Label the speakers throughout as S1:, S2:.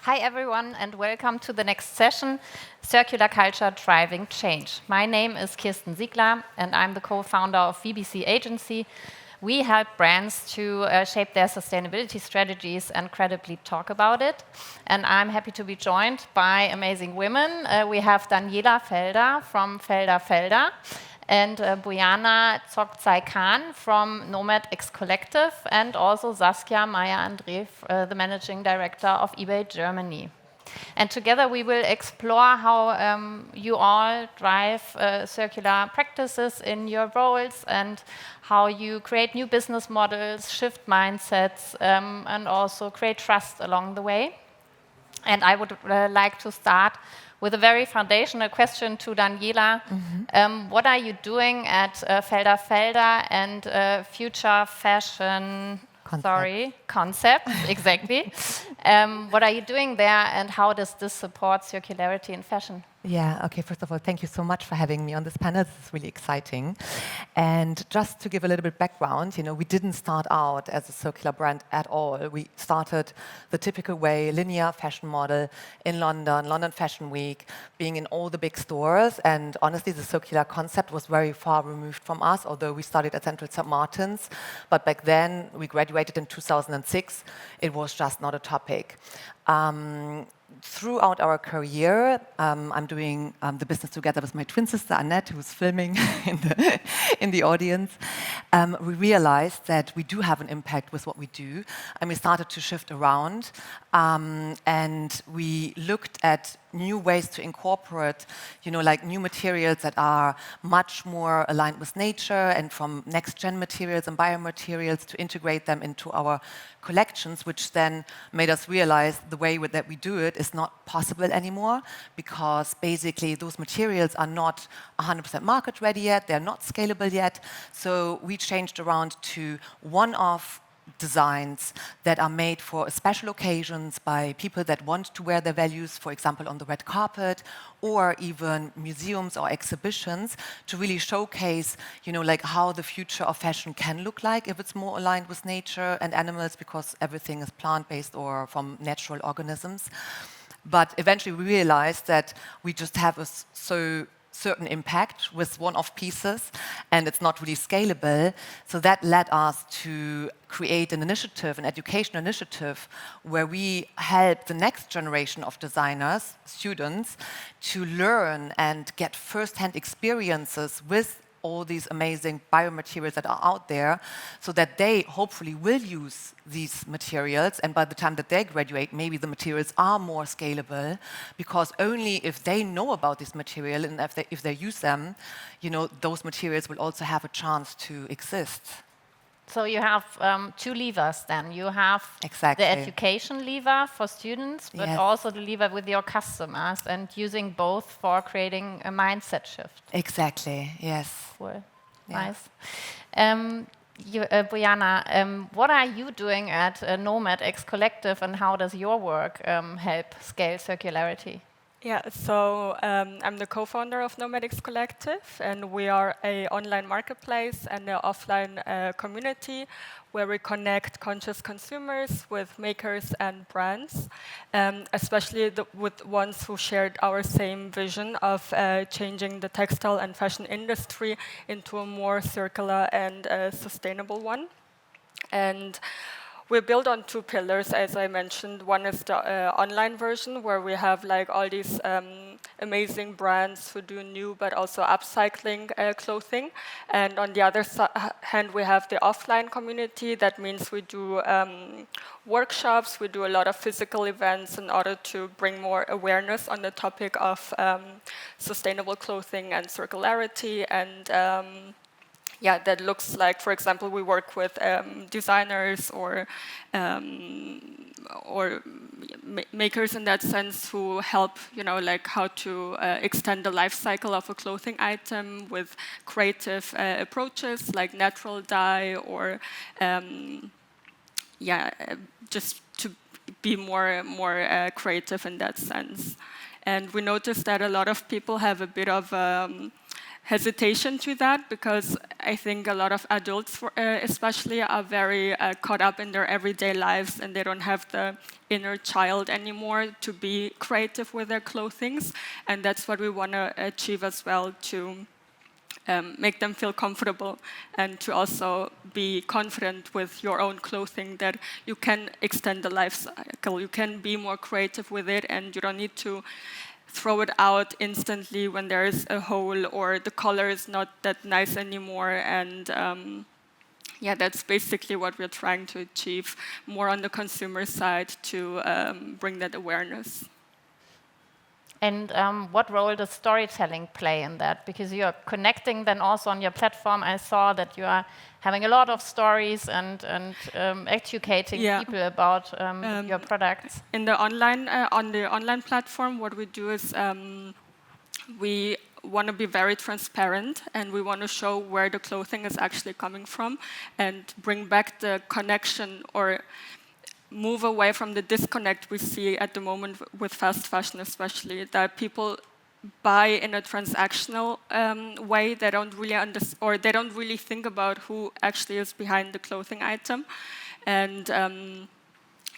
S1: Hi everyone and welcome to the next session, Circular Culture Driving Change. My name is Kirsten Siegler and I'm the co-founder of VBC Agency. We help brands to shape their sustainability strategies and credibly talk about it. And I'm happy to be joined by amazing women. We have Daniela Felder from Felder and Buyana Tsogtsaikhan from NOMAD X Collective, and also Saskia Meier-Andrae, the managing director of eBay Germany. And together we will explore how you all drive circular practices in your roles and how you create new business models, shift mindsets, and also create trust along the way. And I would like to start with a very foundational question to Daniela. What are you doing at Felder and Future Fashion Concept, exactly. What are you doing there and how does this support circularity in fashion?
S2: Yeah, okay, first of all, thank you so much for having me on this panel. This is really exciting. And just to give a little bit background, we didn't start out as a circular brand at all. We started the typical way, linear fashion model in London Fashion Week, being in all the big stores. And honestly, the circular concept was very far removed from us, although we studied at Central St. Martin's. But back then, we graduated in 2006. It was just not a topic. Throughout our career, I'm doing the business together with my twin sister, Annette, who's filming in the audience. We realized that we do have an impact with what we do, and we started to shift around. And we looked at new ways to incorporate, like new materials that are much more aligned with nature, and from next-gen materials and biomaterials to integrate them into our collections, which then made us realize the way that we do it is not possible anymore, because basically those materials are not 100% market ready yet, they're not scalable yet. So we changed around to one-off designs that are made for special occasions by people that want to wear their values, for example, on the red carpet, or even museums or exhibitions, to really showcase, like how the future of fashion can look like if it's more aligned with nature and animals, because everything is plant-based or from natural organisms. But eventually we realized that we just have a certain impact with one-off pieces, and it's not really scalable. So that led us to create an initiative, an education initiative, where we help the next generation of designers, students, to learn and get first-hand experiences with all these amazing biomaterials that are out there, so that they hopefully will use these materials, and by the time that they graduate, maybe the materials are more scalable, because only if they know about this material and if they use them, those materials will also have a chance to exist.
S1: So you have two levers then. You have the education lever for students, but also the lever with your customers, and using both for creating a mindset shift.
S2: Exactly, yes.
S1: Cool, nice. Buyana, what are you doing at NOMAD X Collective, and how does your work help scale circularity?
S3: Yeah, so I'm the co-founder of NOMAD X Collective, and we are an online marketplace and an offline community where we connect conscious consumers with makers and brands, especially with ones who shared our same vision of changing the textile and fashion industry into a more circular and sustainable one. And we're built on two pillars, as I mentioned. One is the online version, where we have like all these amazing brands who do new but also upcycling clothing. And on the other hand, we have the offline community. That means we do workshops, we do a lot of physical events in order to bring more awareness on the topic of sustainable clothing and circularity. And that looks like, for example, we work with designers or makers in that sense, who help, like how to extend the life cycle of a clothing item with creative approaches like natural dye, or just to be more creative in that sense. And we noticed that a lot of people have a bit of hesitation to that, because I think a lot of adults, especially, are very caught up in their everyday lives, and they don't have the inner child anymore to be creative with their clothings. And that's what we want to achieve as well, to make them feel comfortable and to also be confident with your own clothing, that you can extend the life cycle, you can be more creative with it, and you don't need to throw it out instantly when there is a hole or the color is not that nice anymore. And yeah, that's basically what we're trying to achieve more on the consumer side, to bring that awareness.
S1: And what role does storytelling play in that? Because you're connecting then also on your platform. I saw that you are having a lot of stories and educating people about your products.
S3: In the online, on the online platform, what we do is we want to be very transparent, and we want to show where the clothing is actually coming from and bring back the connection, or move away from the disconnect we see at the moment with fast fashion, especially, that people buy in a transactional way. They don't really understand, or they don't really think about who actually is behind the clothing item. And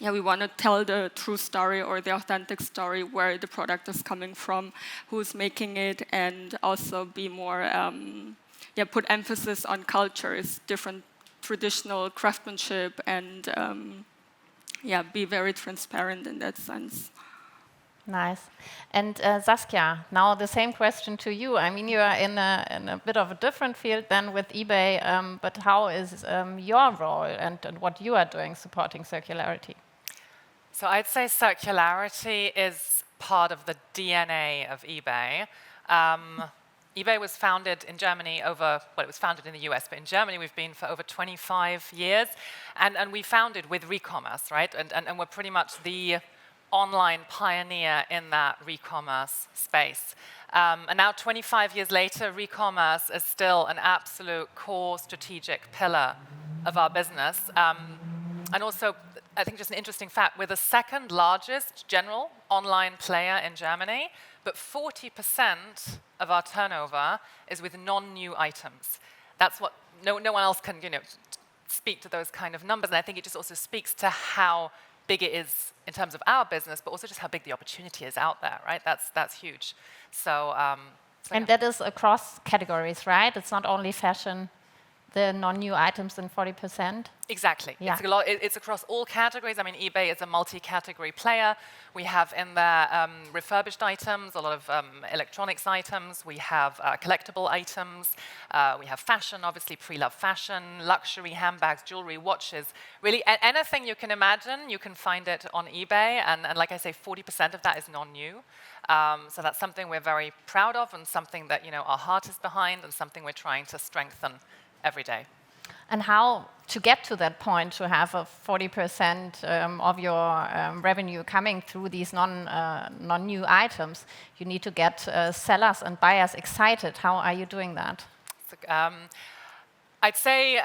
S3: yeah, we want to tell the true story, or the authentic story, where the product is coming from, who's making it, and also be more, put emphasis on cultures, different traditional craftsmanship, and be very transparent in that sense.
S1: Nice. And Saskia, now the same question to you. I mean, you are in a bit of a different field than with eBay, but how is your role and what you are doing supporting circularity?
S4: So I'd say circularity is part of the DNA of eBay. eBay was founded in Germany it was founded in the US, but in Germany we've been for over 25 years. And we founded with re-commerce, right? And we're pretty much the online pioneer in that re-commerce space. And now 25 years later, re-commerce is still an absolute core strategic pillar of our business. And also, I think just an interesting fact, we're the second largest general online player in Germany, but 40% of our turnover is with non-new items. That's what no one else can, speak to those kind of numbers. And I think it just also speaks to how big it is in terms of our business, but also just how big the opportunity is out there, right? That's huge. So
S1: and that is across categories, right? It's not only fashion, the non-new items in 40%?
S4: Exactly.
S1: Yeah.
S4: It's across all categories. I mean, eBay is a multi-category player. We have in there refurbished items, a lot of electronics items. We have collectible items. We have fashion, obviously pre-loved fashion, luxury handbags, jewelry, watches. Really, anything you can imagine, you can find it on eBay. And like I say, 40% of that is non-new. So that's something we're very proud of, and something that our heart is behind, and something we're trying to strengthen every day.
S1: And how to get to that point, to have a 40% of your revenue coming through these non-new items? You need to get sellers and buyers excited. How are you doing that?
S4: I'd say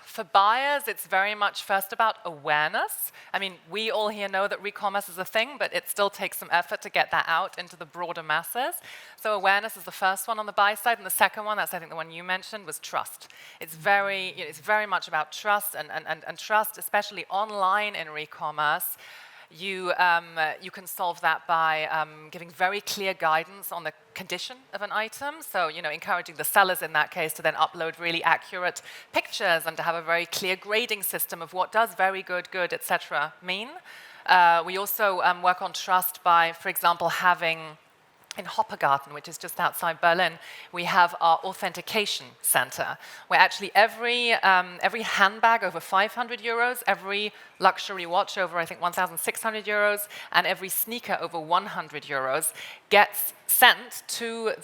S4: for buyers, it's very much first about awareness. I mean, we all here know that re-commerce is a thing, but it still takes some effort to get that out into the broader masses. So awareness is the first one on the buy side, and the second one, that's I think the one you mentioned, was trust. It's very much about trust, and trust, especially online in re-commerce. You can solve that by giving very clear guidance on the condition of an item. So, encouraging the sellers in that case to then upload really accurate pictures, and to have a very clear grading system of what does very good, etc. mean. We also work on trust by, for example, having in Hoppegarten, which is just outside Berlin, we have our authentication center, where actually every handbag over 500 euros, every luxury watch over, I think, 1,600 euros, and every sneaker over 100 euros gets sent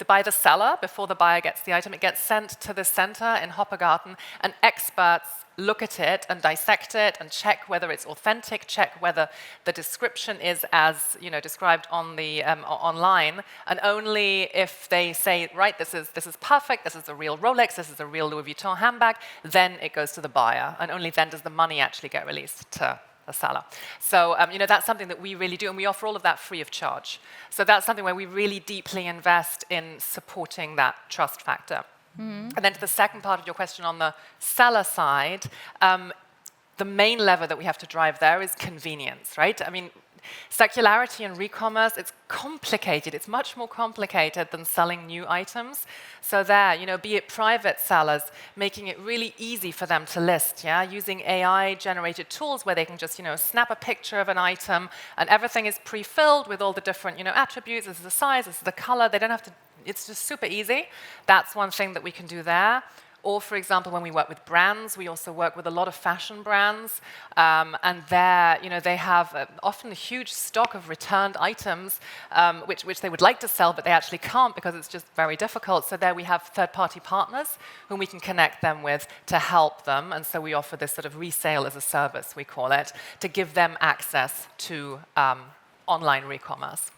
S4: by the seller before the buyer gets the item. It gets sent to the center in Hoppegarten, and experts look at it and dissect it and check whether it's authentic, check whether the description is as described on the online, and only if they say, right, this is perfect, this is a real Rolex, this is a real Louis Vuitton handbag, then it goes to the buyer, and only then does the money actually get released to a seller. So that's something that we really do, and we offer all of that free of charge. So that's something where we really deeply invest in supporting that trust factor. And then to the second part of your question on the seller side, the main lever that we have to drive there is convenience, right? I mean, circularity and re-commerce, it's complicated. It's much more complicated than selling new items. So there, be it private sellers, making it really easy for them to list, using AI-generated tools where they can just, snap a picture of an item and everything is pre-filled with all the different, attributes. This is the size, this is the color. They don't have to, it's just super easy. That's one thing that we can do there. Or, for example, when we work with brands, we also work with a lot of fashion brands, and there, they have often a huge stock of returned items, which they would like to sell, but they actually can't because it's just very difficult. So there we have third-party partners whom we can connect them with to help them, and so we offer this sort of resale as a service, we call it, to give them access to online re-commerce.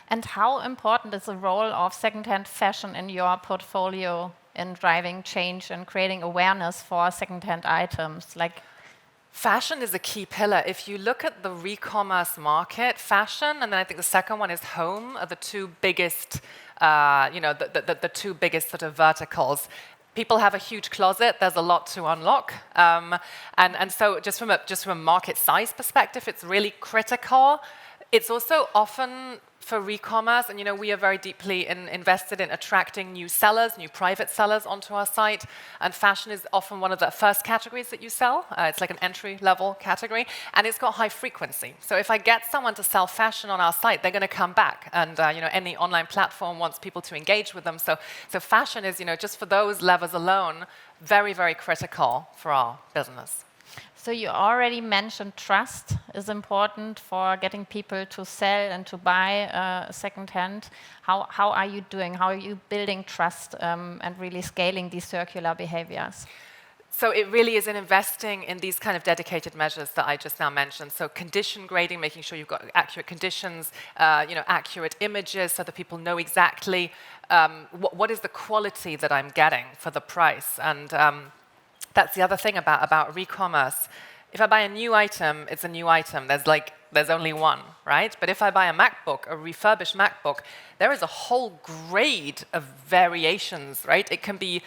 S1: And how important is the role of second-hand fashion in your portfolio in driving change and creating awareness for second-hand items?
S4: Fashion is a key pillar. If you look at the re-commerce market, fashion, and then I think the second one is home, are the two biggest, the two biggest sort of verticals. People have a huge closet. There's a lot to unlock, and so just from a market size perspective, it's really critical. It's also often for re-commerce, and we are very deeply invested in attracting new sellers, new private sellers onto our site, and fashion is often one of the first categories that you sell. It's like an entry-level category, and it's got high frequency. So if I get someone to sell fashion on our site, they're going to come back, and any online platform wants people to engage with them. So fashion is, just for those levers alone, very, very critical for our business.
S1: So you already mentioned trust is important for getting people to sell and to buy secondhand. How are you doing? How are you building trust and really scaling these circular behaviors?
S4: So it really is in investing in these kind of dedicated measures that I just now mentioned. So condition grading, making sure you've got accurate conditions, accurate images so that people know exactly what is the quality that I'm getting for the price. And that's the other thing about re-commerce. If I buy a new item, it's a new item. There's only one, right? But if I buy a MacBook, a refurbished MacBook, there is a whole grade of variations, right? It can be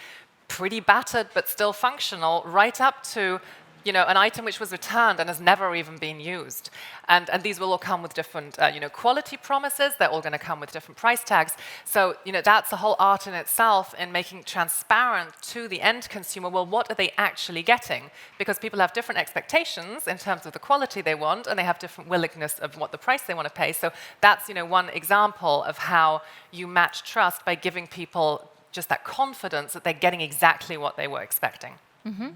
S4: pretty battered but still functional, right up to an item which was returned and has never even been used. And these will all come with different quality promises. They're all going to come with different price tags. So that's a whole art in itself in making transparent to the end consumer, well, what are they actually getting? Because people have different expectations in terms of the quality they want, and they have different willingness of what the price they want to pay. So that's one example of how you match trust by giving people just that confidence that they're getting exactly what they were expecting.
S1: Mm-hmm.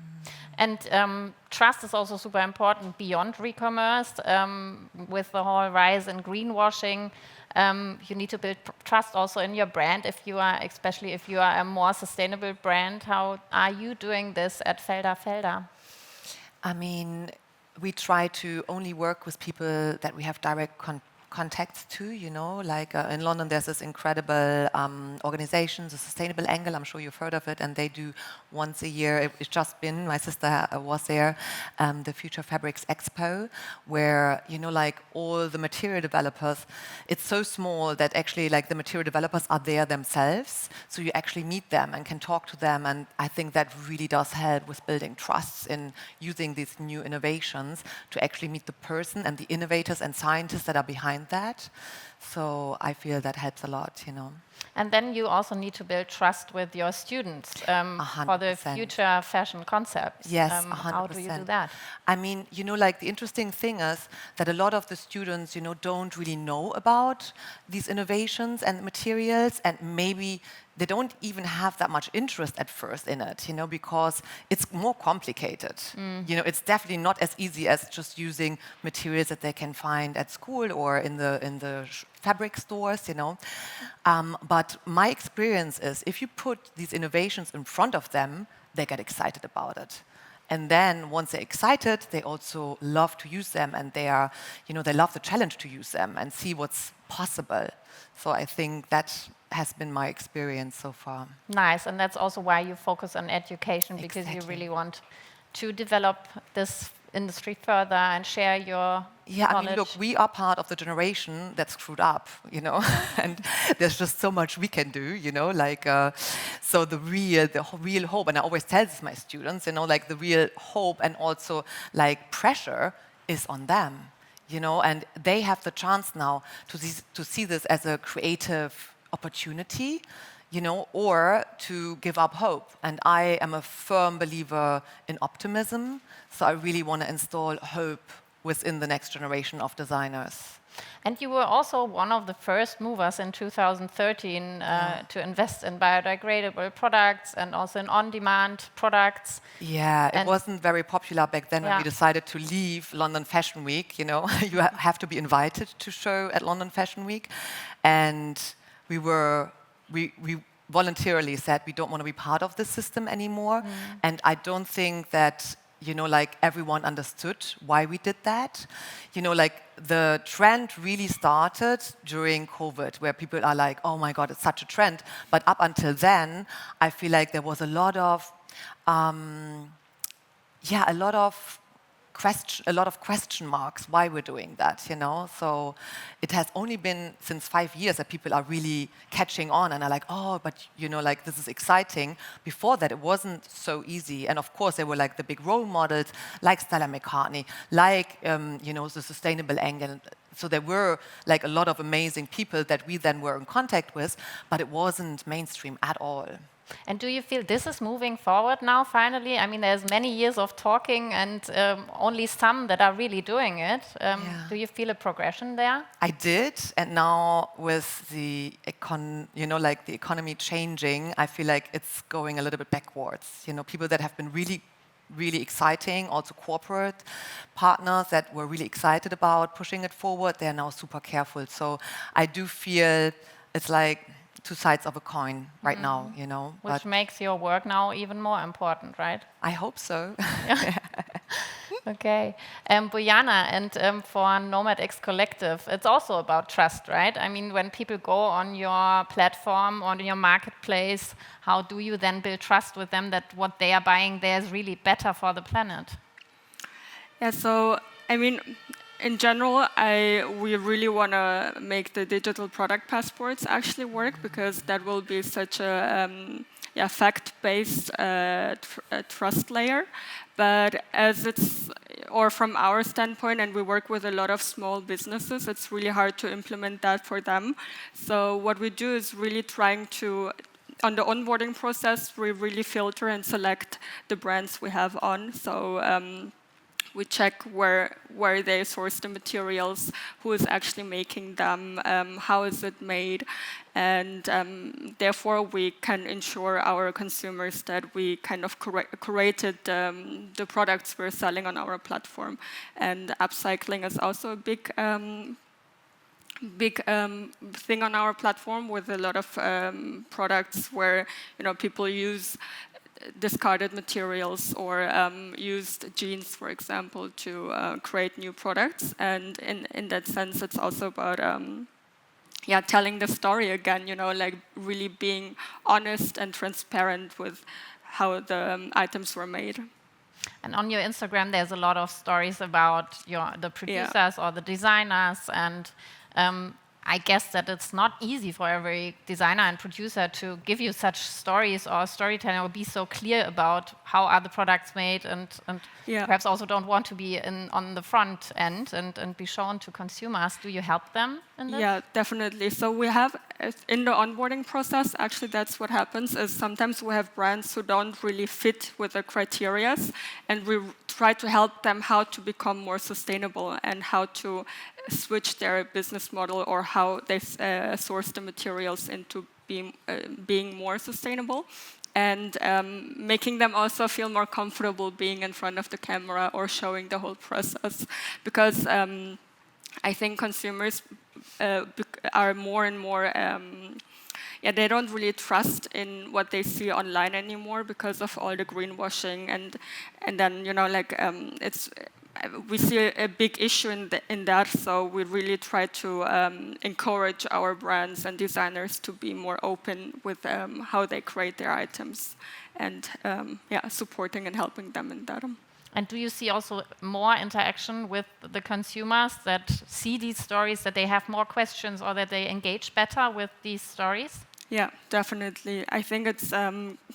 S1: And trust is also super important beyond re-commerce. With the whole rise in greenwashing, you need to build trust also in your brand, especially if you are a more sustainable brand. How are you doing this at Felder?
S2: I mean, we try to only work with people that we have direct contacts to, in London there's this incredible organization, the Sustainable Angle, I'm sure you've heard of it, and they do once a year, it's just been, my sister was there, the Future Fabrics Expo, where, all the material developers, it's so small that actually the material developers are there themselves, so you actually meet them and can talk to them, and I think that really does help with building trust in using these new innovations to actually meet the person and the innovators and scientists that are behind that. So I feel that helps a lot,
S1: And then you also need to build trust with your students for the future fashion concepts.
S2: Yes, 100%.
S1: How do you do that?
S2: I mean, the interesting thing is that a lot of the students, don't really know about these innovations and materials, and maybe they don't even have that much interest at first in it, because it's more complicated. It's definitely not as easy as just using materials that they can find at school or in the fabric stores, But my experience is if you put these innovations in front of them, they get excited about it. And then once they're excited, they also love to use them, and they are, they love the challenge to use them and see what's possible. So I think that has been my experience so far.
S1: Nice, and that's also why you focus on education, because you really want to develop this industry further and share your
S2: Yeah, I
S1: knowledge?
S2: mean, look, we are part of the generation that screwed up, and there's just so much we can do, so the real hope, and I always tell this to my students, like the real hope and also like pressure is on them, and they have the chance now to see this as a creative opportunity, or to give up hope. And I am a firm believer in optimism, so I really want to install hope within the next generation of designers.
S1: And you were also one of the first movers in 2013 to invest in biodegradable products and also in on-demand products.
S2: Yeah, it wasn't very popular back then when we decided to leave London Fashion Week. You have to be invited to show at London Fashion Week. And we voluntarily said we don't want to be part of this system anymore. And I don't think that like everyone understood why we did that. Like the trend really started during COVID, where people are like, oh my God, it's such a trend. But up until then, I feel like there was a lot of question marks why we're doing that, So it has only been since 5 years that people are really catching on and are like, oh, but like this is exciting. Before that, it wasn't so easy. And of course, there were like the big role models, like Stella McCartney, like the sustainable angle. So there were like a lot of amazing people that we then were in contact with, but it wasn't mainstream at all.
S1: And do you feel this is moving forward now, finally? I mean, there's many years of talking and only some that are really doing it. Do you feel a progression there?
S2: I did, and now with the the economy changing, I feel like it's going a little bit backwards. People that have been really, really exciting, also corporate partners that were really excited about pushing it forward, they're now super careful. So I do feel it's like two sides of a coin right now,
S1: Which makes your work now even more important, right?
S2: I hope so.
S1: Okay. Buyana, and for NOMAD X Collective, it's also about trust, right? I mean, when people go on your platform, on your marketplace, how do you then build trust with them that what they are buying there is really better for the planet?
S3: Yeah, so, I mean, in general, we really want to make the digital product passports actually work, because that will be such a fact-based trust layer. But from our standpoint, and we work with a lot of small businesses, it's really hard to implement that for them. So what we do is really trying to, on the onboarding process, we really filter and select the brands we have on. So we check where they source the materials, who is actually making them, how is it made, and therefore we can ensure our consumers that we kind of curated the products we're selling on our platform. And upcycling is also a big thing on our platform, with a lot of products where people use discarded materials or used jeans, for example, to create new products. And in that sense, it's also about telling the story again, like really being honest and transparent with how the items were made.
S1: And on your Instagram, there's a lot of stories about the producers or the designers, and I guess that it's not easy for every designer and producer to give you such stories or storytelling or be so clear about how are the products made, and perhaps also don't want to be on the front end and be shown to consumers. Do you help them in this?
S3: Yeah, definitely. So we have, in the onboarding process, actually that's what happens, is sometimes we have brands who don't really fit with the criteria, and we try to help them how to become more sustainable and how to switch their business model or how they source the materials into being more sustainable, and making them also feel more comfortable being in front of the camera or showing the whole process. Because I think consumers are more and more, they don't really trust in what they see online anymore because of all the greenwashing, and then we see a big issue in that, so we really try to encourage our brands and designers to be more open with how they create their items, and supporting and helping them in that.
S1: And do you see also more interaction with the consumers that see these stories, that they have more questions or that they engage better with these stories?
S3: Yeah, definitely. I think it's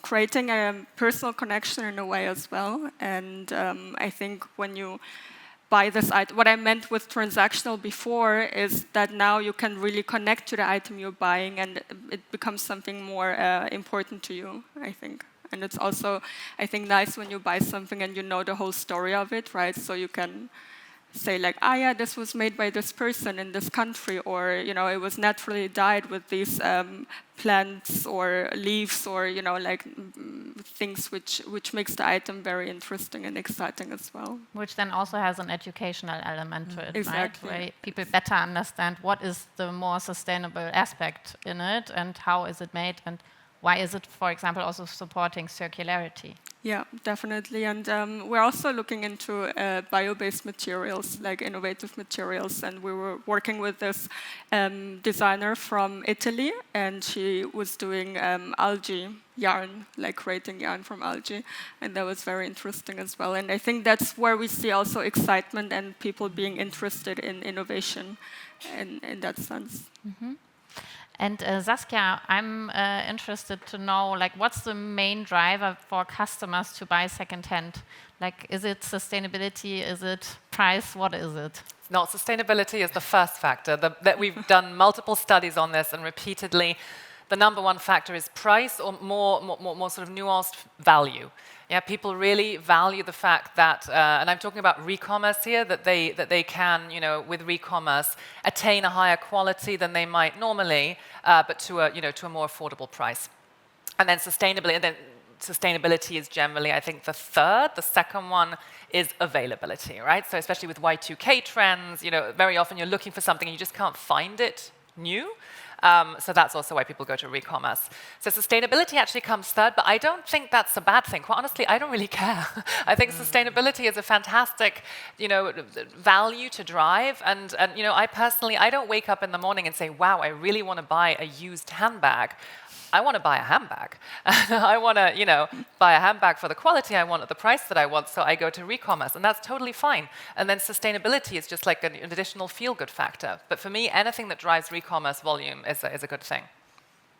S3: creating a personal connection in a way as well. And I think when you buy this item, what I meant with transactional before is that now you can really connect to the item you're buying and it becomes something more important to you, I think. And it's also, I think, nice when you buy something and you know the whole story of it, right? So you can say like, yeah, this was made by this person in this country, or it was naturally dyed with these plants or leaves, or things which makes the item very interesting and exciting as well.
S1: Which then also has an educational element to it,
S3: exactly.
S1: right? Where people better understand what is the more sustainable aspect in it and how is it made and why is it, for example, also supporting circularity?
S3: Yeah, definitely. And we're also looking into bio-based materials, like innovative materials. And we were working with this designer from Italy, and she was doing algae yarn, like creating yarn from algae. And that was very interesting as well. And I think that's where we see also excitement and people being interested in innovation in that sense.
S1: Mm-hmm. And Saskia, I'm interested to know, what's the main driver for customers to buy secondhand? Is it sustainability? Is it price? What is it?
S4: No, sustainability is the first factor. That we've done multiple studies on this, and repeatedly, the number one factor is price, or more sort of nuanced value. Yeah, people really value the fact that, and I'm talking about re-commerce here, that they can, with re-commerce, attain a higher quality than they might normally, but to a more affordable price. And then sustainability is generally, I think, the third. The second one is availability, right? So especially with Y2K trends, very often you're looking for something and you just can't find it new. So that's also why people go to re-commerce. So sustainability actually comes third, but I don't think that's a bad thing. Quite honestly, I don't really care. I think sustainability is a fantastic, value to drive. And I personally, I don't wake up in the morning and say, wow, I really want to buy a used handbag. I want to buy a handbag. I want to, buy a handbag for the quality I want at the price that I want, so I go to re-commerce, and that's totally fine. And then sustainability is just like an additional feel-good factor. But for me, anything that drives re-commerce volume is a good thing.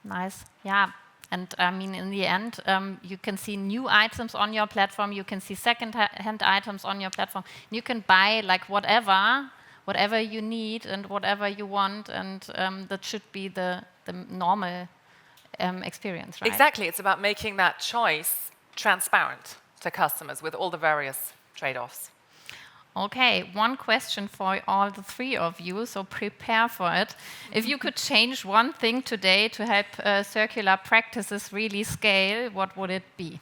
S1: Nice, yeah. And I mean, in the end, you can see new items on your platform, you can see second-hand items on your platform. You can buy whatever you need and whatever you want, and that should be the normal experience, right?
S4: Exactly. It's about making that choice transparent to customers with all the various trade-offs.
S1: Okay, one question for all the three of you, so prepare for it. If you could change one thing today to help circular practices really scale, what would it be?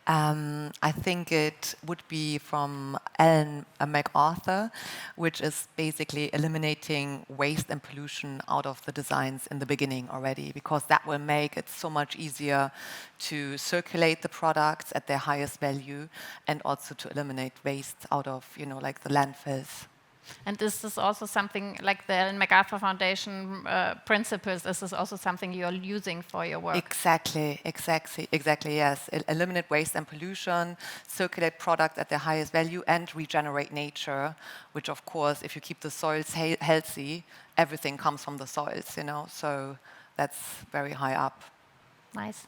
S2: I think it would be from Ellen MacArthur, which is basically eliminating waste and pollution out of the designs in the beginning already, because that will make it so much easier to circulate the products at their highest value and also to eliminate waste out of, the landfills.
S1: And is this also something like the Ellen MacArthur Foundation principles? Is this also something you're using for your work?
S2: Exactly, yes. Eliminate waste and pollution, circulate product at their highest value, and regenerate nature, which of course, if you keep the soils healthy, everything comes from the soils, so that's very high up.
S1: Nice.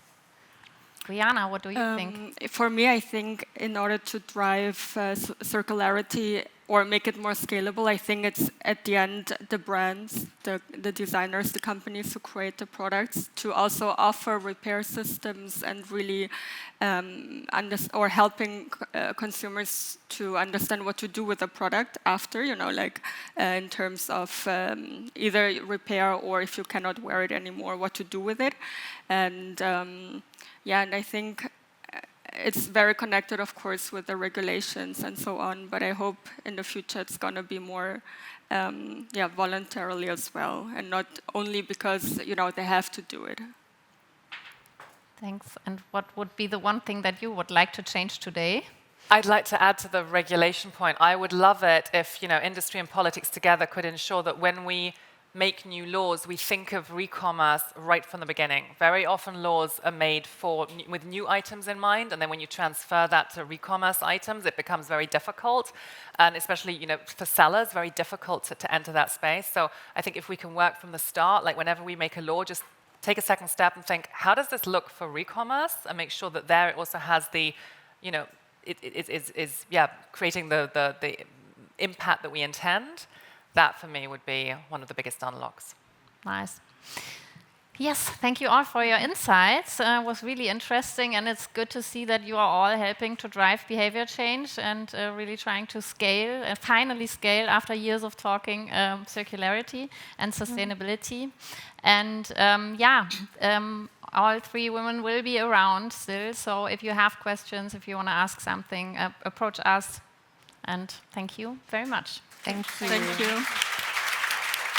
S1: Buyana, what do you think?
S3: For me, I think in order to drive circularity or make it more scalable, I think it's at the end the brands, the designers, the companies who create the products to also offer repair systems and really helping consumers to understand what to do with the product after, in terms of either repair or if you cannot wear it anymore, what to do with it. And and I think it's very connected, of course, with the regulations and so on, but I hope in the future it's going to be more voluntarily as well, and not only because, they have to do it.
S1: Thanks. And what would be the one thing that you would like to change today?
S4: I'd like to add to the regulation point. I would love it if, industry and politics together could ensure that when we make new laws, we think of re-commerce right from the beginning. Very often laws are made with new items in mind, and then when you transfer that to re-commerce items, it becomes very difficult, and especially for sellers, very difficult to enter that space. So I think if we can work from the start, like whenever we make a law, just take a second step and think, how does this look for re-commerce, and make sure that there it also has the, it is creating the impact that we intend. That for me would be one of the biggest unlocks.
S1: Nice. Yes, thank you all for your insights. It was really interesting, and it's good to see that you are all helping to drive behavior change and really trying to scale, finally scale after years of talking circularity and sustainability. And all three women will be around still, so if you have questions, if you want to ask something, approach us. And thank you very much.
S2: Thank you.
S3: Thank you.